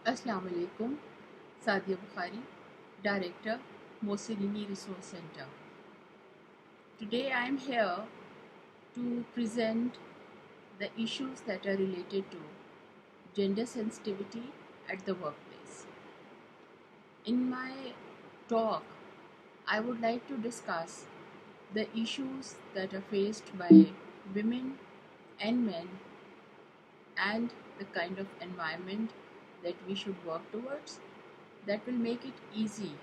Assalamu alaikum. Sadia Bukhari, Director, Mohsinini Resource Center. Today I am here to present the issues that are related to gender sensitivity at the workplace. In my talk, I would like to discuss the issues that are faced by women and men and the kind of environment that we should work towards that will make it easy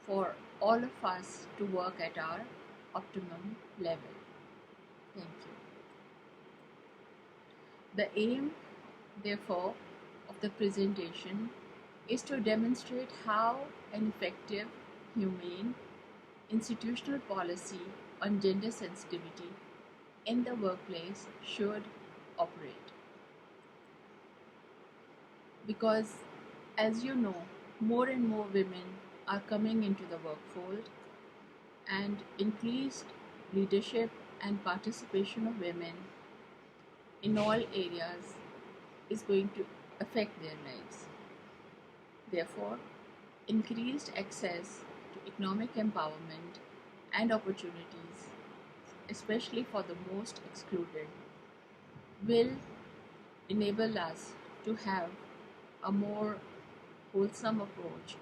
for all of us to work at our optimum level. Thank you. The aim, therefore, of the presentation is to demonstrate how an effective, humane, institutional policy on gender sensitivity in the workplace should operate. Because, as you know, more and more women are coming into the workforce, and increased leadership and participation of women in all areas is going to affect their lives. Therefore, increased access to economic empowerment and opportunities, especially for the most excluded, will enable us to have a more wholesome approach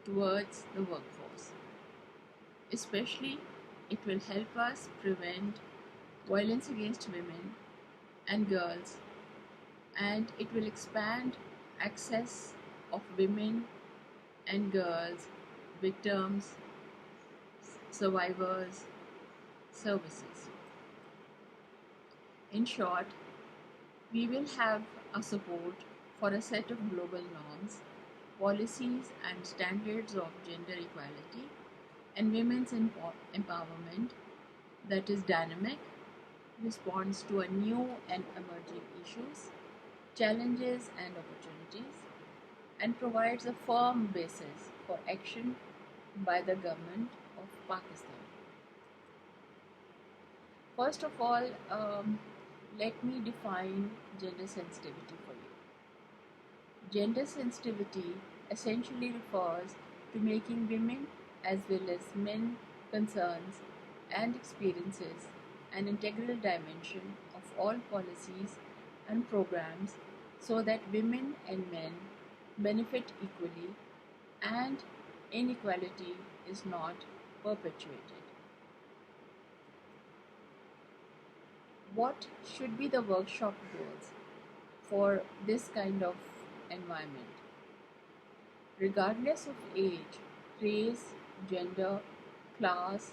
towards the workforce. Especially, it will help us prevent violence against women and girls, and it will expand access of women and girls, victims, survivors, services. In short, we will have a support for a set of global norms, policies, and standards of gender equality and women's empowerment that is dynamic, responds to a new and emerging issues, challenges, and opportunities, and provides a firm basis for action by the government of Pakistan. First of all, let me define gender sensitivity for you. Gender sensitivity essentially refers to making women as well as men concerns and experiences an integral dimension of all policies and programs so that women and men benefit equally and inequality is not perpetuated. What should be the workshop goals for this kind of environment? Regardless of age, race, gender, class,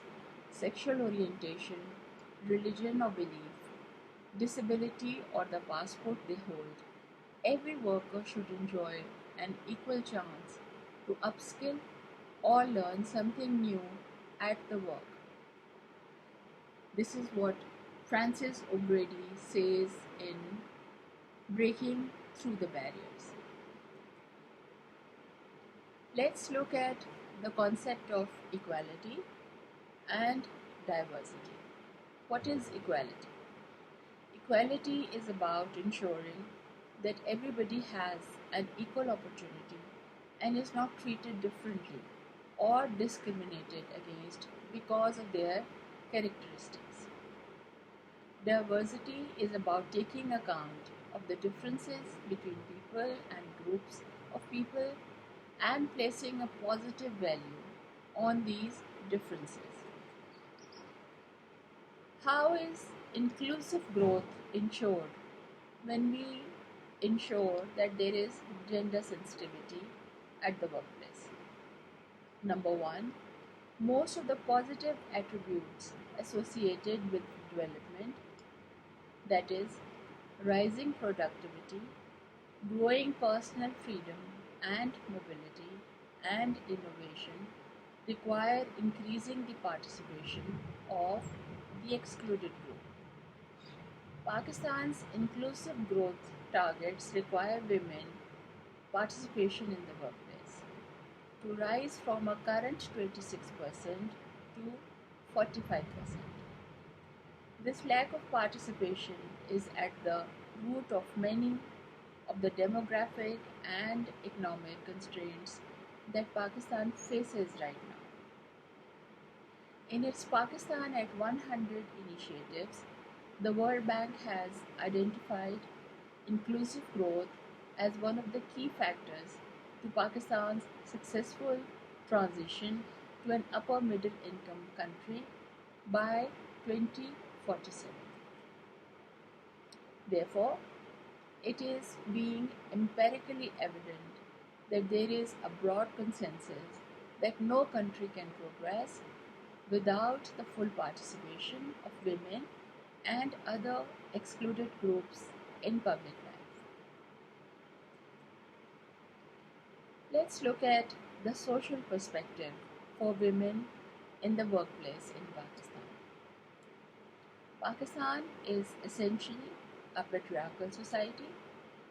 sexual orientation, religion or belief, disability or the passport they hold, every worker should enjoy an equal chance to upskill or learn something new at the work. This is what Francis O'Grady says in Breaking Through the Barriers. Let's look at the concept of equality and diversity. What is equality? Equality is about ensuring that everybody has an equal opportunity and is not treated differently or discriminated against because of their characteristics. Diversity is about taking account of the differences between people and groups of people and placing a positive value on these differences. How is inclusive growth ensured when we ensure that there is gender sensitivity at the workplace? Number one, most of the positive attributes associated with development, that is, rising productivity, growing personal freedom and mobility, and innovation, require increasing the participation of the excluded group. Pakistan's inclusive growth targets require women participation in the workplace to rise from a current 26% to 45%. This lack of participation is at the root of many of the demographic and economic constraints that Pakistan faces right now. In its Pakistan at 100 initiatives, the World Bank has identified inclusive growth as one of the key factors to Pakistan's successful transition to an upper middle income country by 2047. Therefore, it is being empirically evident that there is a broad consensus that no country can progress without the full participation of women and other excluded groups in public life. Let's look at the social perspective for women in the workplace in Pakistan. Pakistan is essentially a patriarchal society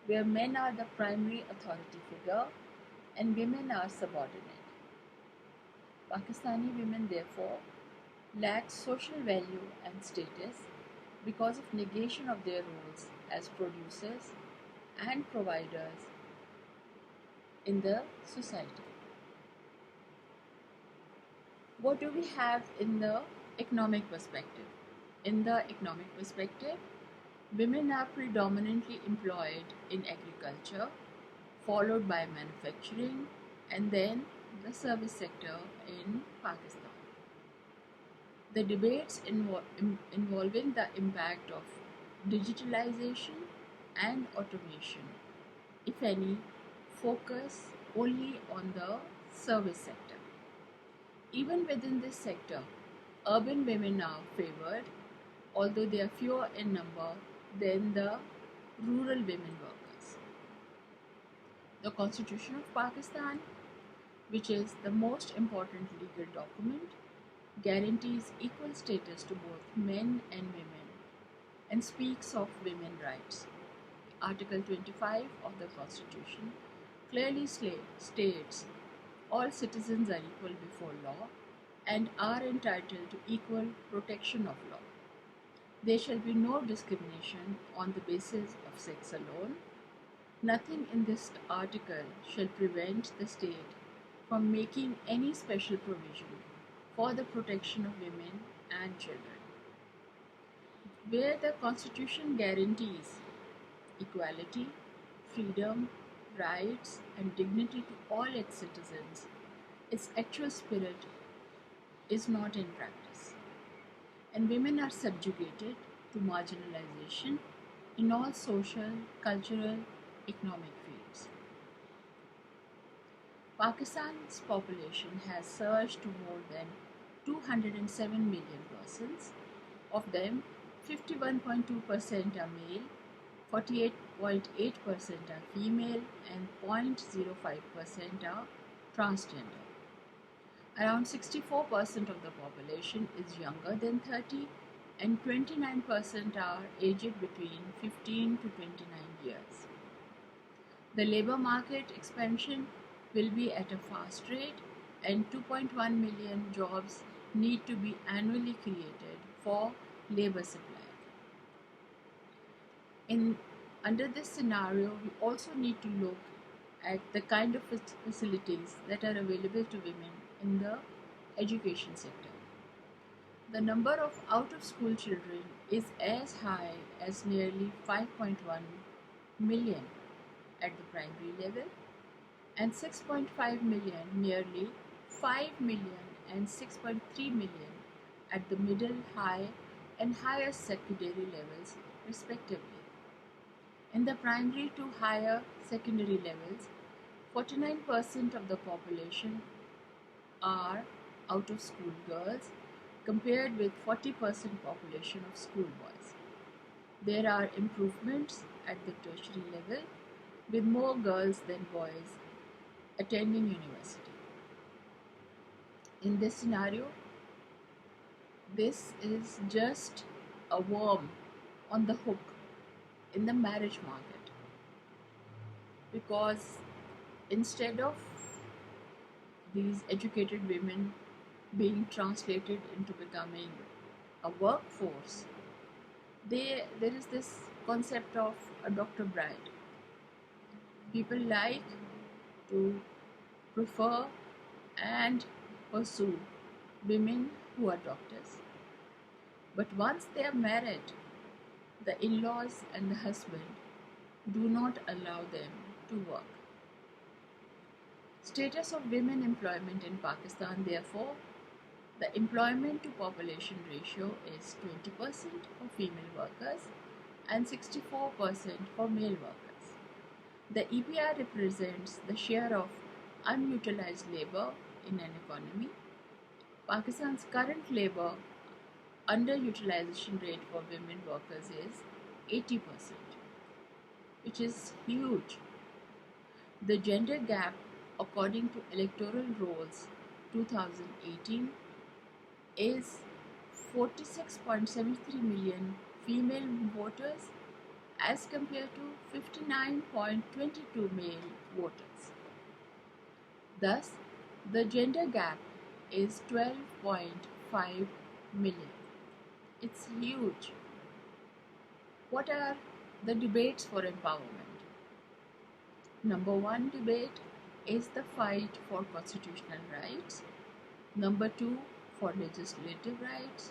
where men are the primary authority figure and women are subordinate. Pakistani women, therefore, lack social value and status because of negation of their roles as producers and providers in the society. What do we have in the economic perspective? In the economic perspective, women are predominantly employed in agriculture, followed by manufacturing, and then the service sector in Pakistan. The debates involving the impact of digitalization and automation, if any, focus only on the service sector. Even within this sector, urban women are favored, although they are fewer in number than the rural women workers. The Constitution of Pakistan, which is the most important legal document, guarantees equal status to both men and women and speaks of women's rights. Article 25 of the Constitution clearly states all citizens are equal before law and are entitled to equal protection of law. There shall be no discrimination on the basis of sex alone. Nothing in this article shall prevent the state from making any special provision for the protection of women and children. Where the Constitution guarantees equality, freedom, rights, and dignity to all its citizens, its actual spirit is not in practice, and women are subjugated to marginalization in all social, cultural, economic fields. Pakistan's population has surged to more than 207 million persons. Of them, 51.2% are male, 48.8% are female, and 0.05% are transgender. Around 64% of the population is younger than 30, and 29% are aged between 15 to 29 years. The labor market expansion will be at a fast rate, and 2.1 million jobs need to be annually created for labor supply. Under this scenario, we also need to look at the kind of facilities that are available to women in the education sector. The number of out-of-school children is as high as nearly 5.1 million at the primary level and 6.5 million, nearly 5 million and 6.3 million at the middle, high and higher secondary levels respectively. In the primary to higher secondary levels, 49% of the population are out-of-school girls compared with 40% population of schoolboys. There are improvements at the tertiary level with more girls than boys attending university. In this scenario, this is just a worm on the hook in the marriage market, because instead of these educated women being translated into becoming a workforce, there is this concept of a doctor bride. People like to prefer and pursue women who are doctors. But once they are married, the in-laws and the husband do not allow them to work. Status of women employment in Pakistan, therefore, the employment to population ratio is 20% for female workers and 64% for male workers. The EPR represents the share of unutilized labor in an economy. Pakistan's current labor underutilization rate for women workers is 80%, which is huge. The gender gap, according to Electoral Rolls 2018, is 46.73 million female voters as compared to 59.22 male voters. Thus, the gender gap is 12.5 million. It's huge. What are the debates for empowerment? Number one debate is the fight for constitutional rights. Number two, for legislative rights.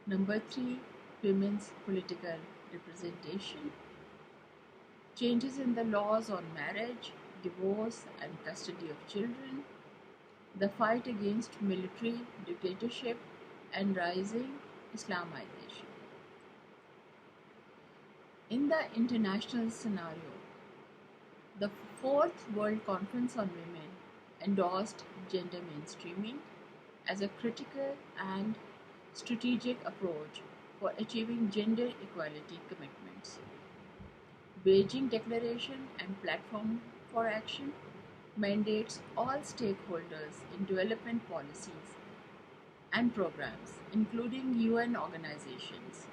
Number three, women's political representation. Changes in the laws on marriage, divorce, and custody of children. The fight against military dictatorship and rising Islamization. In the international scenario, the Fourth World Conference on Women endorsed gender mainstreaming as a critical and strategic approach for achieving gender equality commitments. Beijing Declaration and Platform for Action mandates all stakeholders in development policies and programs, including UN organizations,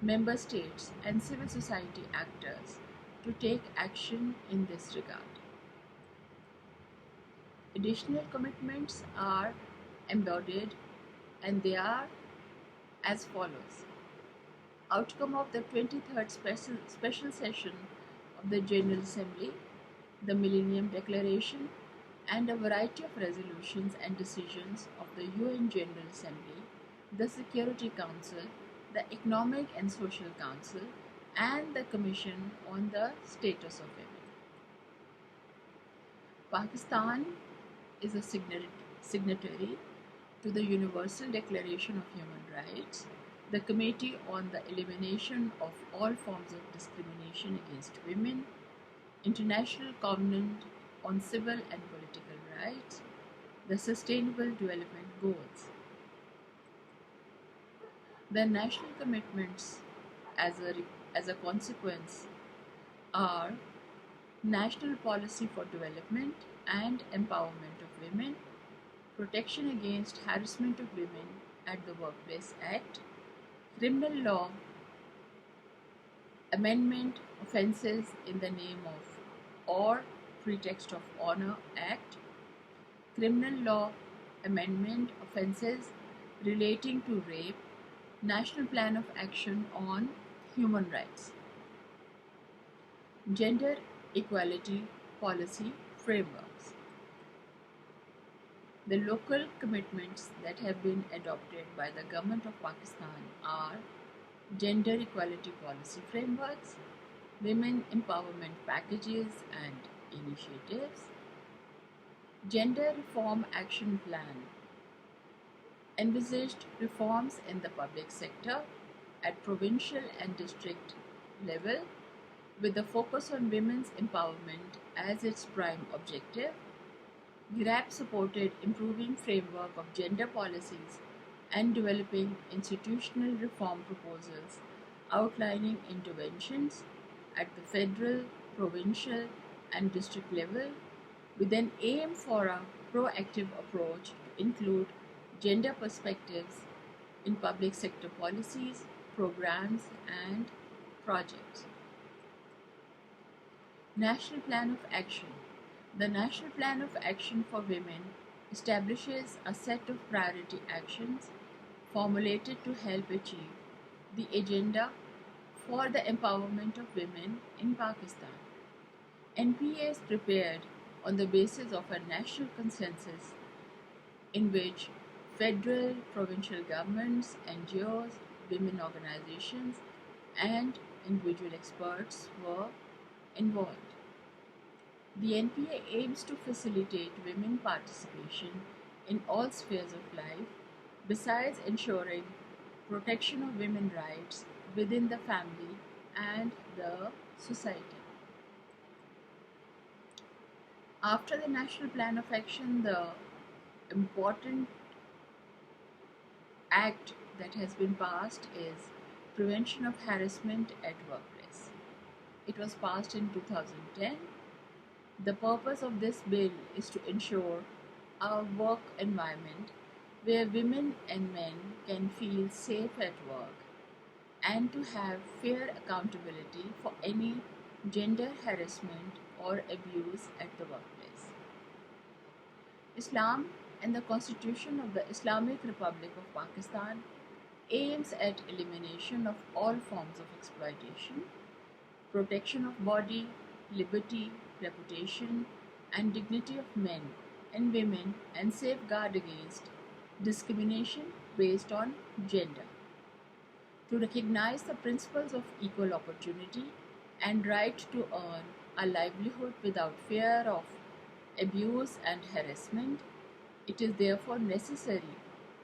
member states, and civil society actors, to take action in this regard. Additional commitments are embodied, and they are as follows. Outcome of the 23rd special session of the General Assembly, the Millennium Declaration, and a variety of resolutions and decisions of the UN General Assembly, the Security Council, the Economic and Social Council, and the Commission on the Status of Women. Pakistan is a signatory to the Universal Declaration of Human Rights, the Committee on the Elimination of All Forms of Discrimination Against Women, International Covenant on Civil and Political Rights, the Sustainable Development Goals. The national commitments as a consequence are National Policy for Development and Empowerment of Women, Protection Against Harassment of Women at the Workplace Act, Criminal Law Amendment Offences in the Name of or Pretext of Honor Act, Criminal Law Amendment Offences relating to rape, National Plan of Action on Human Rights. Gender Equality Policy Frameworks. The local commitments that have been adopted by the Government of Pakistan are Gender Equality Policy Frameworks, Women Empowerment Packages and Initiatives, Gender Reform Action Plan, envisaged reforms in the public sector at provincial and district level with a focus on women's empowerment as its prime objective. GRAP supported improving framework of gender policies and developing institutional reform proposals outlining interventions at the federal, provincial and district level with an aim for a proactive approach to include gender perspectives in public sector policies, programs and projects. National Plan of Action. The National Plan of Action for Women establishes a set of priority actions formulated to help achieve the agenda for the empowerment of women in Pakistan. NPA is prepared on the basis of a national consensus in which federal, provincial governments, NGOs, women organizations, and individual experts were involved. The NPA aims to facilitate women participation in all spheres of life, besides ensuring protection of women's rights within the family and the society. After the National Plan of Action, the important act that has been passed is Prevention of Harassment at Workplace. It was passed in 2010. The purpose of this bill is to ensure a work environment where women and men can feel safe at work and to have fair accountability for any gender harassment or abuse at the workplace. Islam and the Constitution of the Islamic Republic of Pakistan aims at elimination of all forms of exploitation, protection of body, liberty, reputation, and dignity of men and women, and safeguard against discrimination based on gender. To recognize the principles of equal opportunity and right to earn a livelihood without fear of abuse and harassment, it is therefore necessary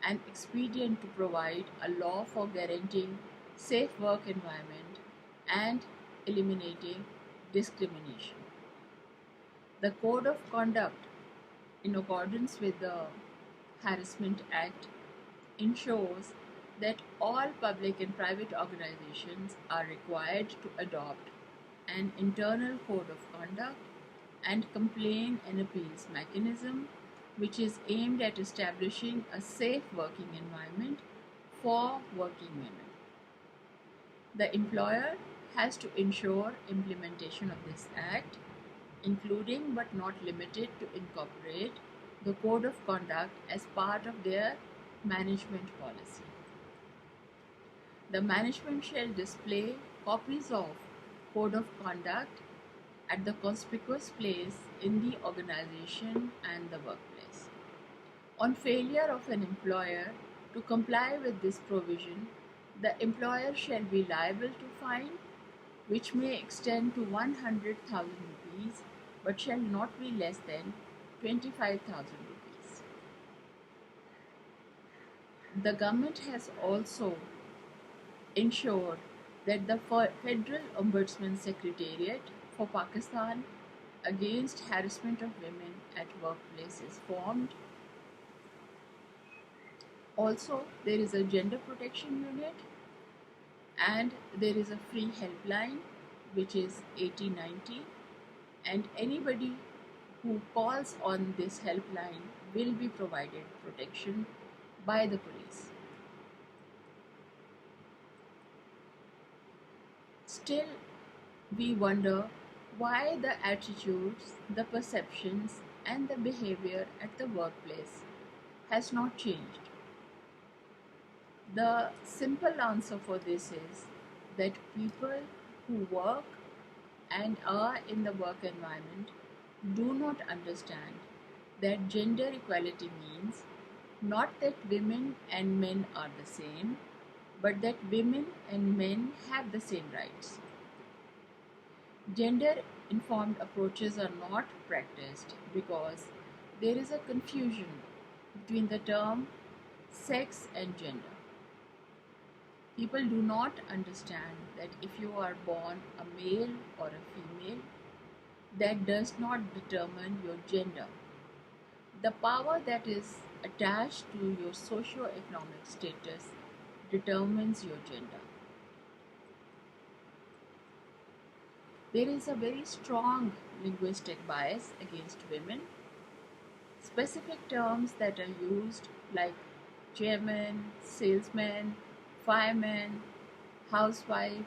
and expedient to provide a law for guaranteeing safe work environment and eliminating discrimination. The Code of Conduct, in accordance with the Harassment Act, ensures that all public and private organizations are required to adopt an internal code of conduct and complaint and appeals mechanism which is aimed at establishing a safe working environment for working women. The employer has to ensure implementation of this act, including but not limited to incorporate the code of conduct as part of their management policy. The management shall display copies of code of conduct at the conspicuous place in the organization and the workplace. On failure of an employer to comply with this provision, the employer shall be liable to fine, which may extend to 100,000 rupees but shall not be less than 25,000 rupees. The government has also ensured that the Federal Ombudsman Secretariat for Pakistan against harassment of women at workplace is formed. Also, there is a gender protection unit and there is a free helpline which is 8090, and anybody who calls on this helpline will be provided protection by the police. Still, we wonder why the attitudes, the perceptions, and the behavior at the workplace has not changed. The simple answer for this is that people who work and are in the work environment do not understand that gender equality means not that women and men are the same, but that women and men have the same rights. Gender-informed approaches are not practiced because there is a confusion between the term sex and gender. People do not understand that if you are born a male or a female, that does not determine your gender. The power that is attached to your socio-economic status determines your gender. There is a very strong linguistic bias against women. Specific terms that are used like chairman, salesman, fireman, housewife,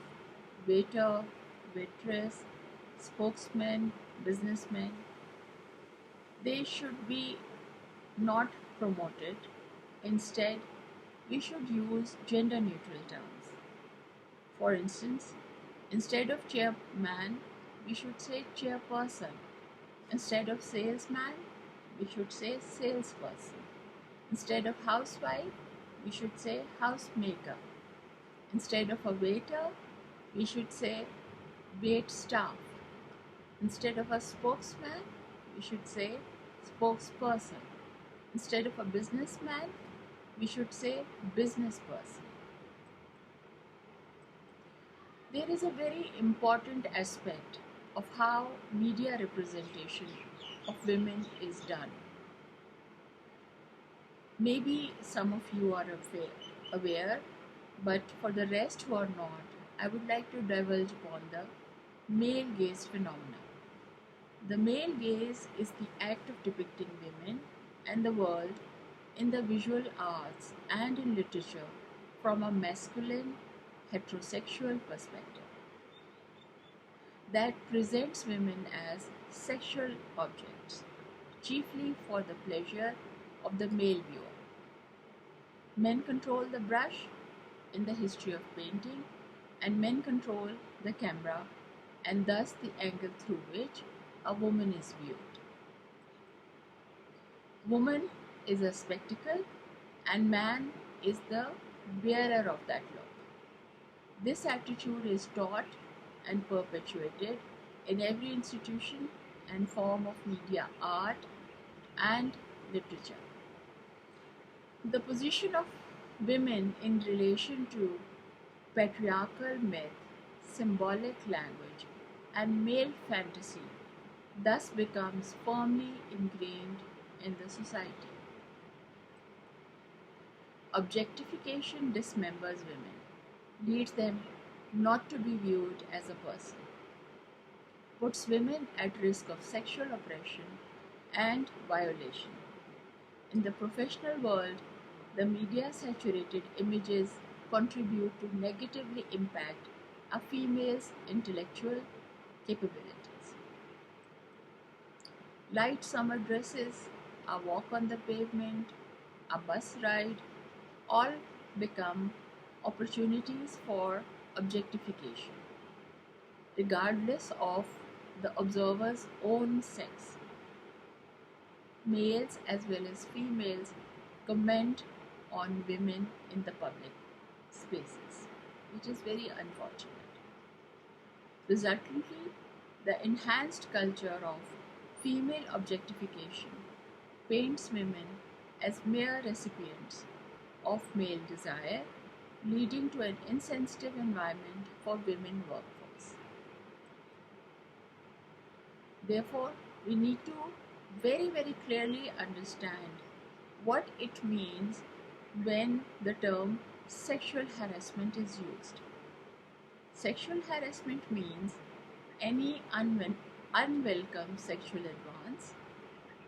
waiter, waitress, spokesman, businessman, they should be not promoted. Instead, we should use gender neutral terms. For instance, instead of chairman, we should say chairperson. Instead of salesman, we should say salesperson. Instead of housewife, we should say housemaker. Instead of a waiter, we should say wait staff. Instead of a spokesman, we should say spokesperson. Instead of a businessman, we should say business person. There is a very important aspect of how media representation of women is done. Maybe some of you are aware, but for the rest who are not, I would like to divulge upon the male gaze phenomena. The male gaze is the act of depicting women and the world in the visual arts and in literature from a masculine, heterosexual perspective that presents women as sexual objects, chiefly for the pleasure of the male viewer. Men control the brush in the history of painting, and men control the camera and thus the angle through which a woman is viewed. Woman is a spectacle and man is the bearer of that look. This attitude is taught and perpetuated in every institution and form of media art and literature. The position of women in relation to patriarchal myth, symbolic language, and male fantasy thus becomes firmly ingrained in the society. Objectification dismembers women, leads them not to be viewed as a person, puts women at risk of sexual oppression and violation. In the professional world, the media-saturated images contribute to negatively impact a female's intellectual capabilities. Light summer dresses, a walk on the pavement, a bus ride, all become opportunities for objectification, regardless of the observer's own sex. Males as well as females comment on women in the public spaces, which is very unfortunate. Resultantly, the enhanced culture of female objectification paints women as mere recipients of male desire, leading to an insensitive environment for women workforce. Therefore, we need to very clearly understand what it means when the term sexual harassment is used. Sexual harassment means any unwelcome sexual advance,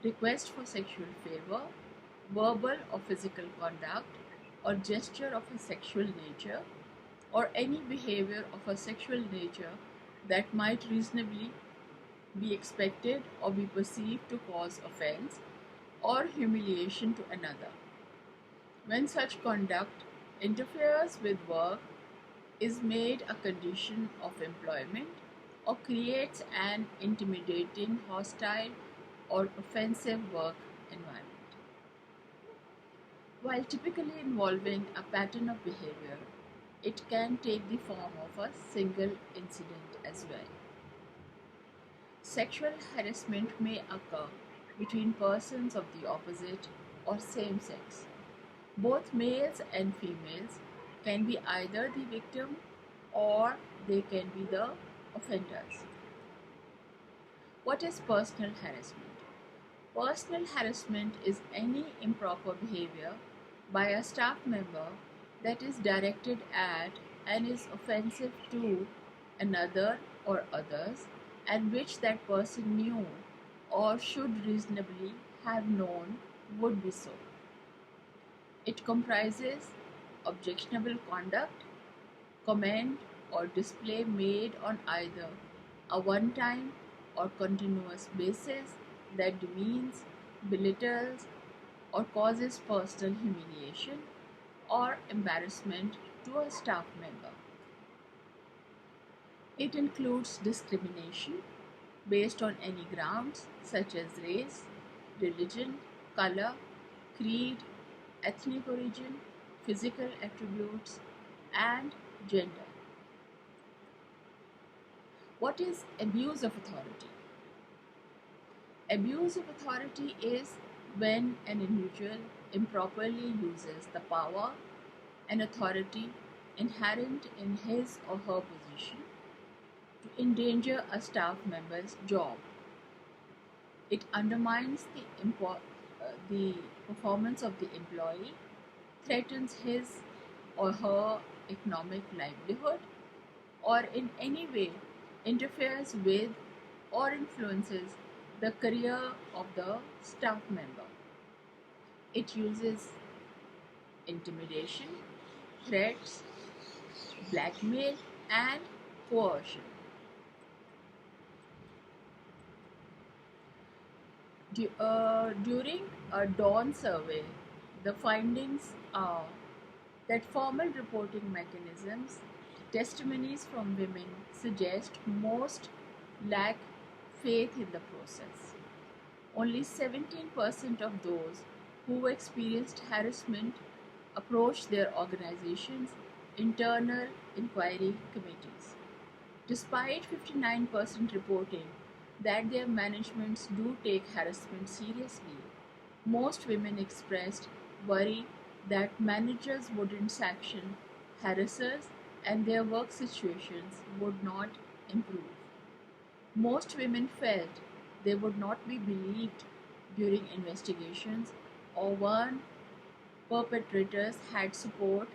request for sexual favor, verbal or physical conduct, or gesture of a sexual nature, or any behavior of a sexual nature that might reasonably be expected or be perceived to cause offense or humiliation to another. When such conduct interferes with work, is made a condition of employment, or creates an intimidating, hostile, or offensive work environment. While typically involving a pattern of behavior, it can take the form of a single incident as well. Sexual harassment may occur between persons of the opposite or same sex. Both males and females can be either the victim or they can be the offenders. What is personal harassment? Personal harassment is any improper behavior by a staff member that is directed at and is offensive to another or others, and which that person knew or should reasonably have known would be so. It comprises objectionable conduct, comment, or display made on either a one-time or continuous basis that demeans, belittles, or causes personal humiliation or embarrassment to a staff member. It includes discrimination based on any grounds such as race, religion, color, creed, ethnic origin, physical attributes, and gender. What is abuse of authority? Abuse of authority is when an individual improperly uses the power and authority inherent in his or her position to endanger a staff member's job. It undermines the performance of the employee, threatens his or her economic livelihood, or in any way interferes with or influences the career of the staff member. It uses intimidation, threats, blackmail, and coercion. During a Dawn survey, the findings are that formal reporting mechanisms, testimonies from women suggest most lack faith in the process. Only 17% of those who experienced harassment approached their organization's internal inquiry committees, despite 59% reporting that their managements do take harassment seriously. Most women expressed worry that managers wouldn't sanction harassers and their work situations would not improve. Most women felt they would not be believed during investigations or warned perpetrators had support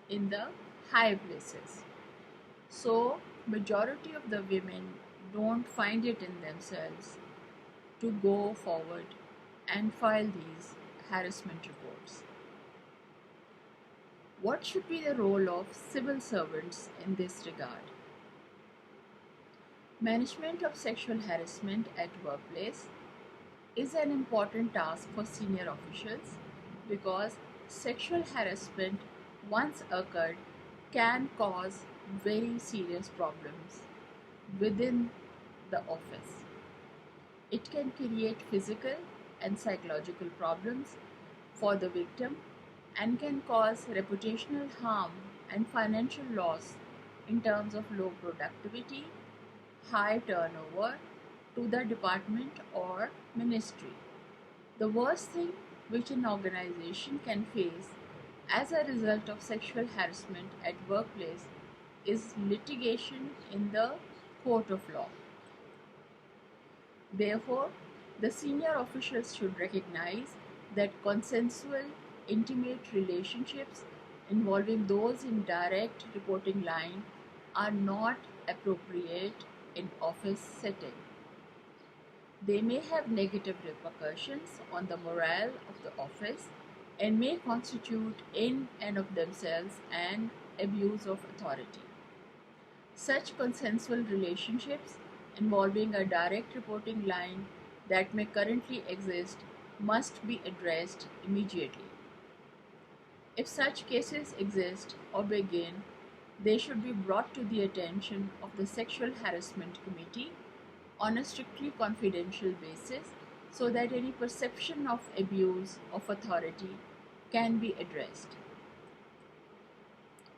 in the high places. So, majority of the women don't find it in themselves to go forward and file these harassment reports. What should be the role of civil servants in this regard? Management of sexual harassment at workplace is an important task for senior officials because sexual harassment, once occurred, can cause very serious problems within the office. It can create physical and psychological problems for the victim and can cause reputational harm and financial loss in terms of low productivity, high turnover to the department or ministry. The worst thing which an organization can face as a result of sexual harassment at workplace is litigation in the court of law. Therefore, the senior officials should recognize that consensual, intimate relationships involving those in direct reporting line are not appropriate in office setting. They may have negative repercussions on the morale of the office and may constitute in and of themselves an abuse of authority. Such consensual relationships involving a direct reporting line that may currently exist must be addressed immediately. If such cases exist or begin, they should be brought to the attention of the Sexual Harassment Committee on a strictly confidential basis so that any perception of abuse of authority can be addressed.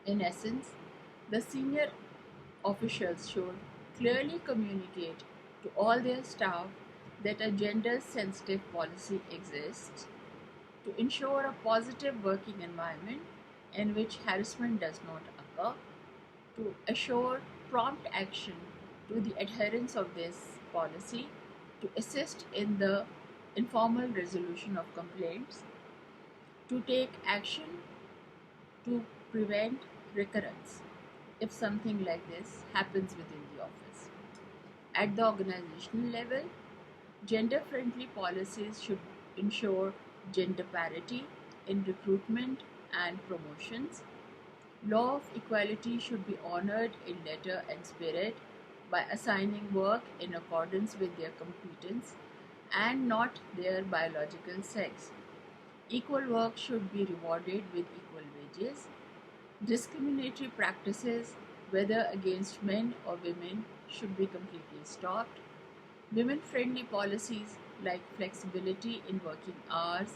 In essence, the senior officials should clearly communicate to all their staff that a gender sensitive policy exists to ensure a positive working environment in which harassment does not occur, to assure prompt action to the adherence of this policy, to assist in the informal resolution of complaints, to take action to prevent recurrence if something like this happens within the office. At the organizational level, gender friendly policies should ensure gender parity in recruitment and promotions. Law of equality should be honored in letter and spirit by assigning work in accordance with their competence and not their biological sex. Equal work should be rewarded with equal wages. Discriminatory practices whether against men or women, should be completely stopped. Women-friendly policies like flexibility in working hours,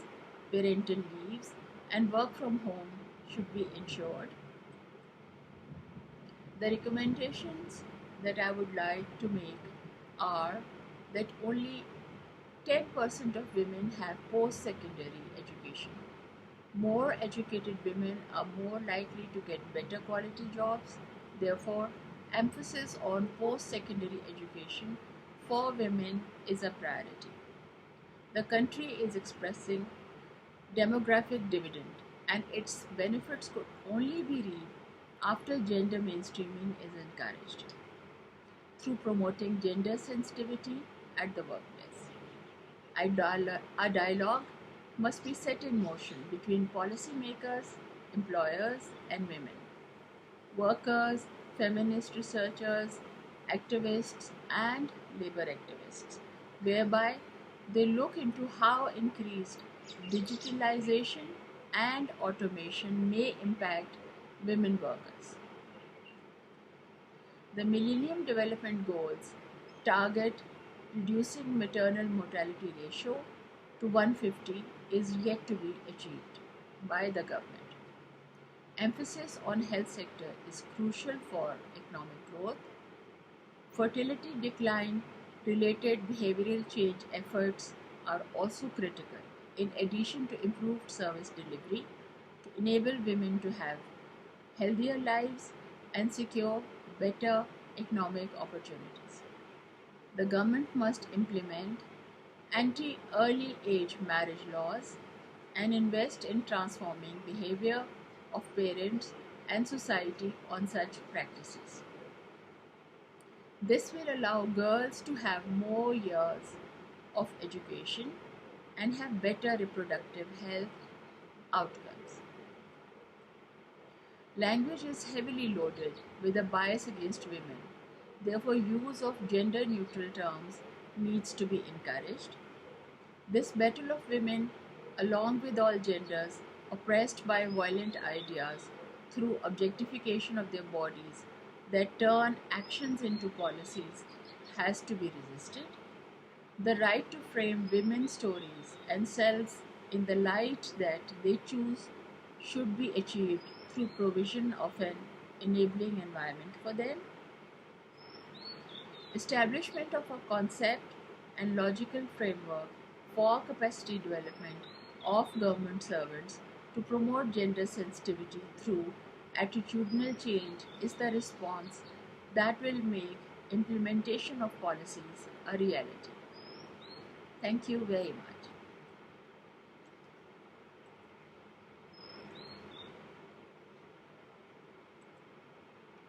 parental leaves, and work from home should be ensured. The recommendations that I would like to make are that only 10% of women have post-secondary education. More educated women are more likely to get better quality jobs. Therefore, emphasis on post-secondary education for women is a priority. The country is expressing demographic dividend, and its benefits could only be reaped after gender mainstreaming is encouraged through promoting gender sensitivity at the workplace. A dialogue must be set in motion between policymakers, employers, and women, workers, feminist researchers, activists, and labor activists, whereby they look into how increased digitalization and automation may impact women workers. The Millennium Development Goals target reducing maternal mortality ratio to 150 is yet to be achieved by the government. Emphasis on health sector is crucial for economic growth. Fertility decline related behavioral change efforts are also critical, in addition to improved service delivery to enable women to have healthier lives and secure better economic opportunities. The government must implement anti-early age marriage laws and invest in transforming behavior of parents and society on such practices. This will allow girls to have more years of education and have better reproductive health outcomes. Language is heavily loaded with a bias against women. Therefore, use of gender-neutral terms needs to be encouraged. This battle of women, along with all genders, oppressed by violent ideas through objectification of their bodies that turn actions into policies, has to be resisted. The right to frame women's stories and selves in the light that they choose should be achieved through provision of an enabling environment for them. Establishment of a concept and logical framework for capacity development of government servants to promote gender sensitivity through attitudinal change is the response that will make implementation of policies a reality. Thank you very much.